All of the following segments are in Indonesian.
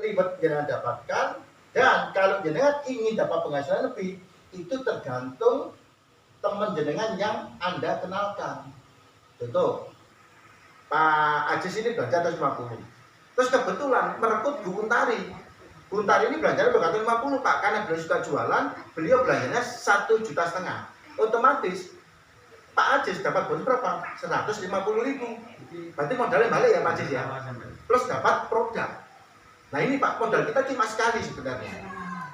reward jenengan dapatkan. Dan kalau jenengan ingin dapat penghasilan lebih, itu tergantung teman jenengan yang Anda kenalkan. Contoh, Pak Ajis ini belanja 150. Terus kebetulan merekrut Bu Kuntari. Bu Kuntari ini belanjanya 250 Pak, karena beliau suka jualan, beliau belanjanya 1,5 juta. Otomatis Pak Ajis dapat bonus berapa? 150.000. Berarti modalnya balik ya Pak Ajis ya. Plus dapat produk. Nah ini Pak, modal kita cuma sekali sebenarnya.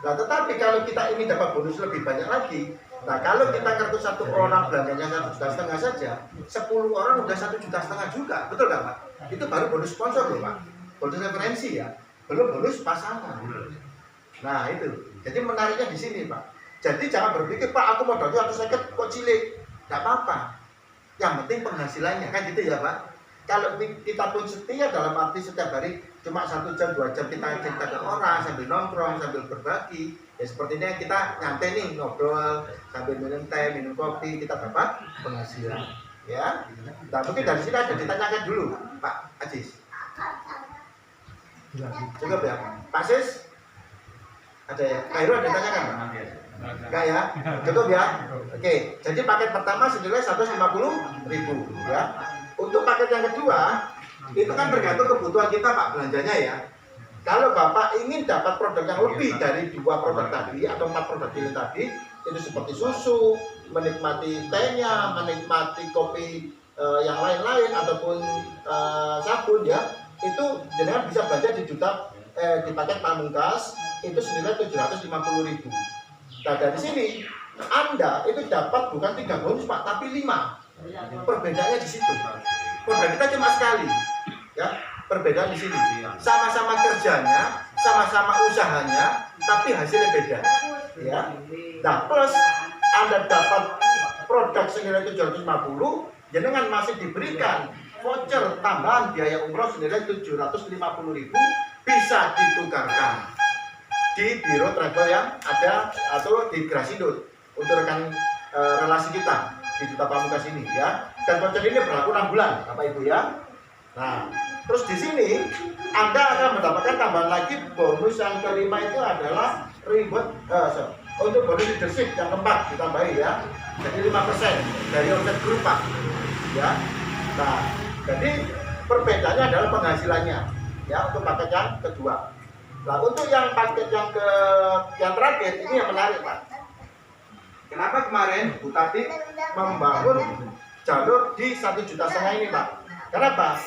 Nah tetapi kalau kita ingin dapat bonus lebih banyak lagi, nah kalau kita rekrut satu orang belanjanya 1,5 juta saja, 10 orang udah 1,5 juta juga, betul nggak Pak? Itu baru bonus sponsor loh Pak, bonus referensi ya, belum bonus pasangan. Nah itu, jadi menariknya di sini Pak. Jadi jangan berpikir Pak, aku modalnya 150 kok cilik, nggak apa-apa. Yang penting penghasilannya kan gitu ya Pak. Kalau kita pun setia dalam arti setiap hari cuma 1 jam 2 jam kita cerita ke orang sambil nongkrong sambil berbagi, ya seperti ini kita nyantai nih ngobrol sambil minum teh minum kopi, kita dapat penghasilan ya. Nah mungkin dari sini ada ditanyakan dulu Pak Ajis. Cukup ya Pak Sis, ada ya Kak Heru, ada ditanyakan enggak ya? Cukup ya. Oke, jadi paket pertama senilai 150.000 ya. Untuk paket yang kedua, itu kan tergantung kebutuhan kita Pak belanjanya ya. Kalau Bapak ingin dapat produk yang lebih dari 2 produk tadi atau 4 produk ini tadi, itu seperti susu, menikmati tehnya, menikmati kopi yang lain-lain ataupun sabun ya, itu jenengan bisa belanja di paket pamungkas itu senilai 750.000. Nah dari sini Anda itu dapat bukan 3 bonus Pak, tapi 5. Perbedaannya di situ. Produk kita cuma sekali, ya. Perbedaan di sini. Sama-sama kerjanya, sama-sama usahanya, tapi hasilnya beda, ya. Nah, plus Anda dapat produk senilai 750, jenengan masih diberikan voucher tambahan biaya umroh senilai 750.000, bisa ditukarkan di biro travel yang ada atau di Grasindo untuk rekan relasi kita di Duta Pamungkas ini ya. Dan voucher ini berlaku 6 bulan Bapak Ibu ya. Nah, terus di sini Anda akan mendapatkan tambahan lagi bonus yang kelima, itu adalah reward untuk bonus leadership yang keempat ditambahi ya. Jadi 5% dari omset grup Pak ya. Nah, jadi perbedaannya adalah penghasilannya ya untuk paket yang kedua. Nah, untuk yang paket yang terakhir ini yang menarik Pak. Kenapa kemarin Bu Tati membangun jalur di 1,5 juta ini Pak? Kenapa?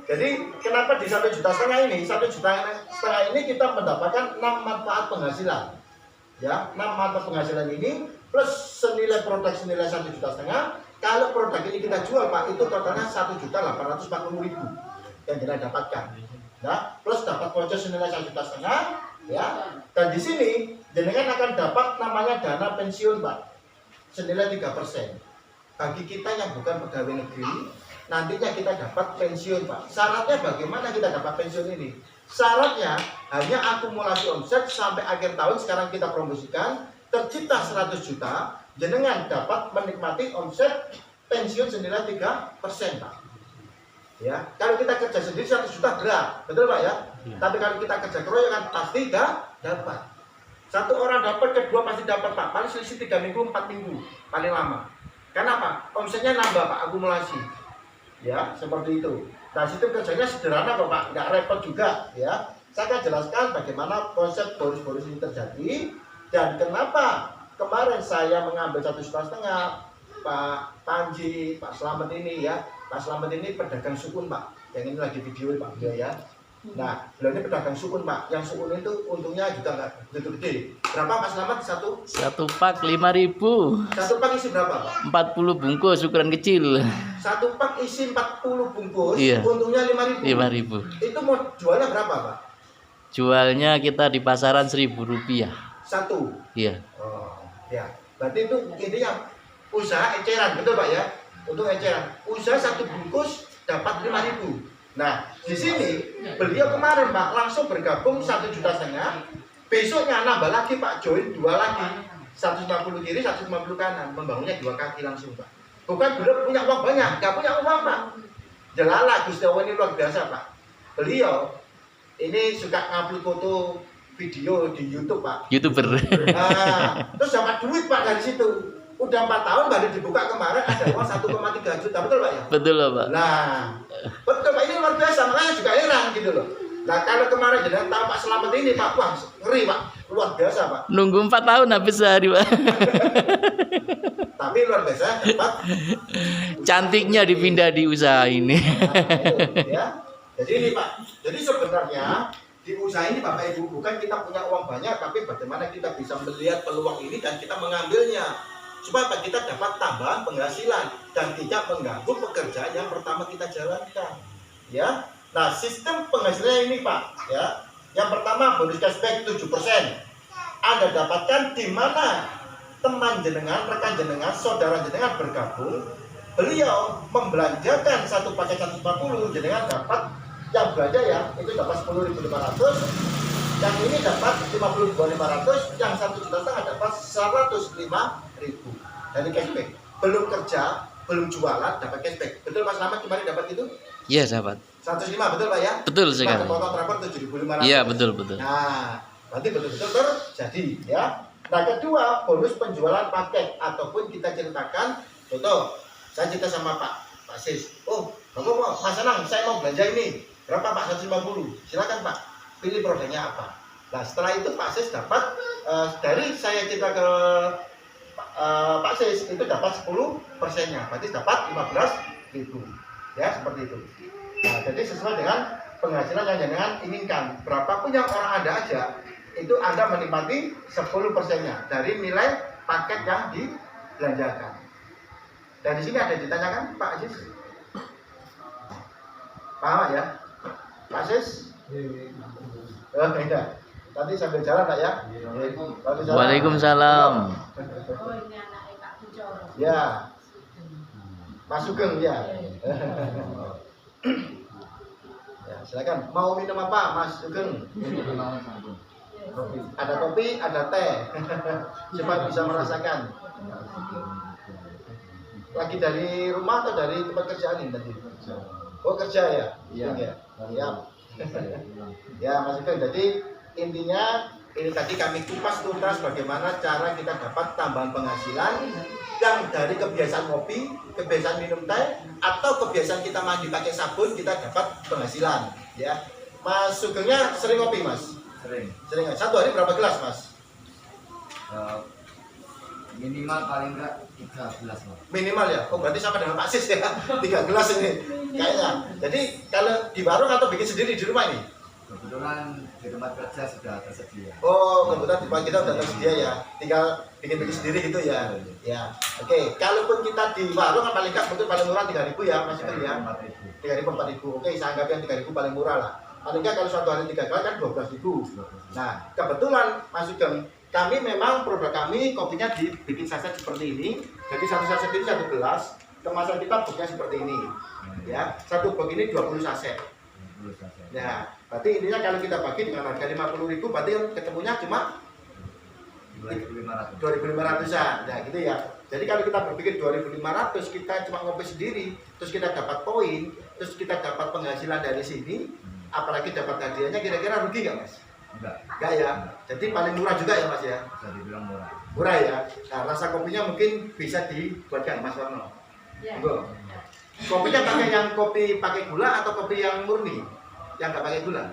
Jadi kenapa di 1,5 juta ini? 1,5 juta ini kita mendapatkan 6 manfaat penghasilan. Ya, 6 manfaat penghasilan ini plus senilai produk senilai 1,5 juta. Kalau produk ini kita jual Pak, itu totalnya 1.840.000 yang kita dapatkan. Nah, plus dapat voucher senilai 1,5 juta. Ya, dan di sini jenengan akan dapat namanya dana pensiun Pak, senilai 3%. Bagi kita yang bukan pegawai negeri, nantinya kita dapat pensiun Pak. Syaratnya bagaimana kita dapat pensiun ini? Syaratnya hanya akumulasi omset sampai akhir tahun. Sekarang kita promosikan tercipta 100 juta, jenengan dapat menikmati omset pensiun senilai 3% Pak. Ya, kalau kita kerja sendiri 100 juta berat, betul Pak ya? Tapi kalau kita kerja keroyokan pasti dapat. Satu orang dapat, kedua pasti dapat Pak. Paling selisih 3 minggu, 4 minggu paling lama. Kenapa? Omsetnya nambah Pak, akumulasi. Ya, seperti itu. Nah, situ kerjanya sederhana kok Pak, nggak repot juga ya. Saya akan jelaskan bagaimana konsep bonus-bonus ini terjadi dan kenapa kemarin saya mengambil 1,5 juta Pak Panji, Pak Slamet ini ya. Pak Slamet ini pedagang sukun Pak. Yang ini lagi video Pak beliau ya. Nah, beliau ini pedagang sukun Pak. Yang sukun itu untungnya juga nggak begitu gede. Berapa Pak Slamet satu pak 5.000. Satu pak isi berapa Pak? 40 bungkus ukuran kecil. Satu pak isi 40 bungkus. Iya. Untungnya 5.000. 5.000. Itu mau jualnya berapa Pak? Jualnya kita di pasaran Rp1.000. Satu. Iya. Oh, ya. Berarti itu intinya usaha eceran, betul Pak ya? Untuk eceran. Usaha satu bungkus dapat 5.000. Nah, di sini beliau kemarin Pak langsung bergabung 1,5 juta. Besoknya nambah lagi Pak, join 2 lagi. 150 kiri, 150 kanan, membangunnya 2 kaki langsung Pak. Bukan beliau punya uang banyak, nggak punya uang Pak. Jelala Gus Dewo ini luar biasa Pak. Beliau ini suka ngupload foto video di YouTube Pak. YouTuber. Nah, terus dapat duit Pak dari situ. Udah 4 tahun baru dibuka kemarin ada uang 1,3 juta, betul Pak ya? Betul loh Pak. Nah, betul Pak, ini luar biasa, makanya juga heran gitu loh. Nah kalau kemarin jadi tahu Pak Selamat ini Pak, wah ngeri Pak, luar biasa Pak. Nunggu 4 tahun habis sehari Pak. Tapi luar biasa dapat. Cantiknya dipindah di usaha ini. Nah, ya. Jadi ini Pak, jadi sebenarnya di usaha ini Bapak Ibu bukan kita punya uang banyak, tapi bagaimana kita bisa melihat peluang ini dan kita mengambilnya supaya kita dapat tambahan penghasilan dan tidak mengganggu pekerjaan yang pertama kita jalankan. Ya, nah sistem penghasilannya ini Pak, ya. Yang pertama bonus cashback 7%. Anda dapatkan di mana teman jenengan, rekan jenengan, saudara jenengan bergabung, beliau membelanjakan satu paket 140, jenengan dapat yang belanja ya itu dapat 10.500, yang ini dapat 52.500, yang 1,5 juta dapat 105.000 dari cashback. Belum kerja, belum jualan dapat cashback. Betul Mas Selamat kemarin dapat itu? Iya sahabat. 105 betul Pak ya? Betul sekali. Potong transport 7.500. Iya betul betul. Nah, berarti betul-betul terjadi ya. Nah kedua bonus penjualan paket ataupun kita ceritakan, contoh saya cerita sama Pak Sis, oh Bapak mau Mas Anang saya mau belanja ini berapa Pak? 150. Silakan Pak, pilih produknya apa. Nah setelah itu Pak Sis dapat dari saya cerita ke Pak Sis itu dapat 10%-nya, berarti dapat 15.000 ya seperti itu. Nah jadi sesuai dengan penghasilan yang jangan inginkan, berapapun yang orang ada aja itu Anda menikmati 10%-nya dari nilai paket yang dibelanjakan. Dan di sini ada ditanyakan Pak Aziz, paham ya Pak Aziz? Oh iya, nanti sambil jalan Pak ya. Waalaikumsalam. Ya, Mas Sugeng ya. Ya silakan. Mau minum apa Mas Sugeng? Ada kopi, ada teh. Supaya bisa merasakan. Lagi dari rumah atau dari tempat kerjaan ini tadi? Oh kerja ya? Iya. Ya. Ya Mas Sugeng. Jadi intinya ini tadi kami kupas tuntas bagaimana cara kita dapat tambahan penghasilan yang dari kebiasaan ngopi, kebiasaan minum teh, atau kebiasaan kita mandi pakai sabun kita dapat penghasilan. Ya, Mas Sugengnya sering ngopi Mas? Sering. Satu hari berapa gelas Mas? Minimal paling enggak 3 gelas Mas. Minimal ya? Oh berarti sama dengan Pak Sis ya, 3 gelas ini kayaknya. Jadi kalau di warung atau bikin sendiri di rumah ini? Kebetulan di tempat kerja sudah tersedia. Oh kebetulan di tempat kita sudah tersedia ya, tinggal bikin sendiri gitu ya. Ya, oke. Kalaupun kita di warung kan paling enggak betul paling murah 3.000 ya Mas Sugeng ya. 3.000 4.000. Oke, saya anggap yang 3.000 paling murah lah. Paling enggak kalau suatu hari 3 gelas kan 12.000. Nah, kebetulan Mas Sugeng, kami memang produk kami kopinya dibikin saset seperti ini. Jadi satu saset ini 1 gelas. Kemasan kita boxnya seperti ini. Ya, satu box ini 20 saset. Ya, berarti intinya kalau kita bagi dengan harga 50.000 berarti ketemunya cuma 2.500-an. Nah, gitu ya. Jadi kalau kita berpikir 2.500 kita cuma ngopi sendiri, terus kita dapat poin, terus kita dapat penghasilan dari sini, apalagi dapat hadiahnya, kira-kira rugi nggak Mas? Enggak ya. Jadi paling murah juga ya Mas ya. Bisa dibilang murah. Murah ya. Nah, rasa kopinya mungkin bisa dibuatkan Mas Warno. Ya. Kopinya pakai yang kopi pakai gula atau kopi yang murni? Yang nggak pakai gula?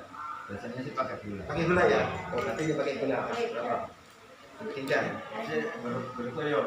Biasanya sih pakai gula. Pakai gula ya. Oh, berarti dia pakai gula. Berapa? Tinggal. Berkoyor.